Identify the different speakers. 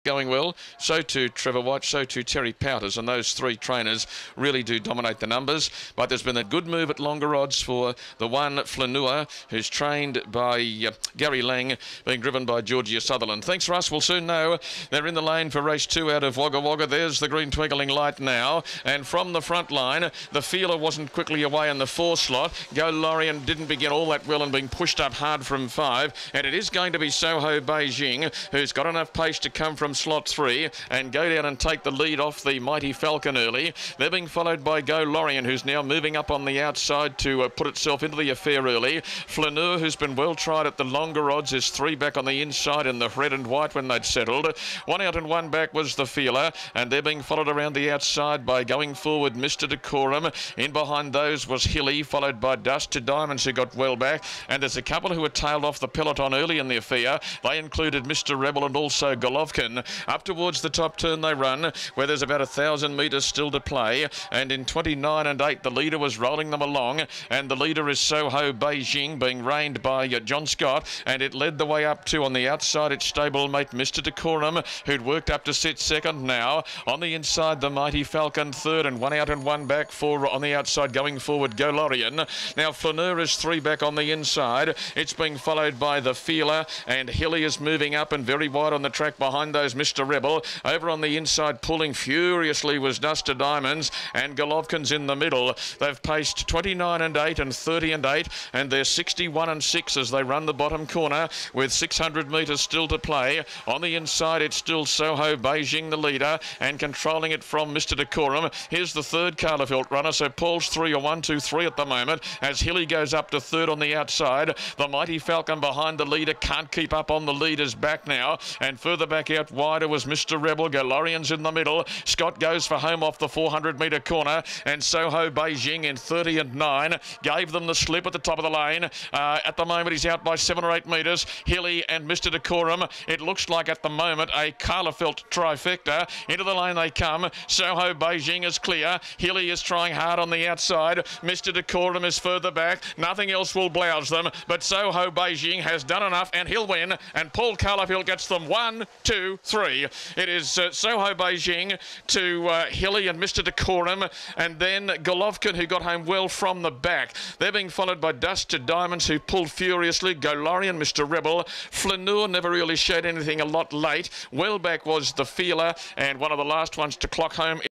Speaker 1: going well. So too Trevor White, so too Terry Powters, and those three trainers really do dominate the numbers. But there's been a good move at longer odds for the one Flanua, who's trained by Gary Lang, being driven by Georgia Sutherland. Thanks, Russ. We'll soon know. They're in the lane for race 2 out of Wagga Wagga. There's the green twinkling light now, and from the front line, the Feeler wasn't quickly away in the 4 slot. Go Lorien didn't begin all that well and being pushed up hard from 5, and it is going to be Soho Beijing, who's got enough pace to come from slot 3 and go down and take the lead off the Mighty Falcon early. They're being followed by Go Lorien, who's now moving up on the outside to put itself into the affair early. Flaneur, who's been well tried at the longer odds, is 3 back on the inside in the red and white when they'd settled. 1 out and 1 back was the Feeler, and they're being followed around the outside by going forward Mr. Decorum. In behind those was Hilly, followed by Dust to Diamonds, who got well back, and there's a couple who were tailed off the peloton early in the affair. They included Mr. Rebel and also Golovkin. Up towards the top turn they run, where there's about 1,000 metres still to play, and in 29 and 8 the leader was rolling them along, and the leader is Soho Beijing, being reined by John Scott, and it led the way up to, on the outside, its stablemate Mr. Decorum, who'd worked up to sit second now. On the inside, the Mighty Falcon third, and 1 out and 1 back for, on the outside, going forward, Go Lorien. Now Flaneur is 3 back on the inside. It's being followed by the Feeler, and Hilly is moving up and very wide on the track behind those Mr. Rebel. Over on the inside, pulling furiously, was Dust to Diamonds, and Golovkin's in the middle. They've paced 29 and 8 and 30 and 8, and they're 61 and 6 as they run the bottom corner with 600 metres still to play. On the inside, it's still Soho Beijing, the leader, and controlling it from Mr. Decorum. Here's the third Carlefelt runner, so Paul's 3 or 1, 2, 3 at the moment as Hilly goes up to third on the outside. The Mighty Falcon behind the leader can't keep up on the leader's back now, and further back out wider was Mr. Rebel. Galorian's in the middle. Scott goes for home off the 400 metre corner, and Soho Beijing in 30 and 9 gave them the slip at the top of the lane. At the moment he's out by 7 or 8 metres. Hilly and Mr. Decorum, it looks like at the moment a Carlefelt trifecta. Into the lane they come. Soho Beijing is clear. Hilly is trying hard on the outside. Mr. Decorum is further back. Nothing else will blouse them, but Soho Beijing has done enough and he'll win, and Paul Carlefelt gets them 1, 2, 3. It is Soho Beijing to Hilly and Mr. Decorum, and then Golovkin, who got home well from the back. They're being followed by Dust to Diamonds, who pulled furiously. Go Lorien, Mr. Rebel. Flaneur never really showed anything a lot late. Well back was the Feeler, and one of the last ones to clock home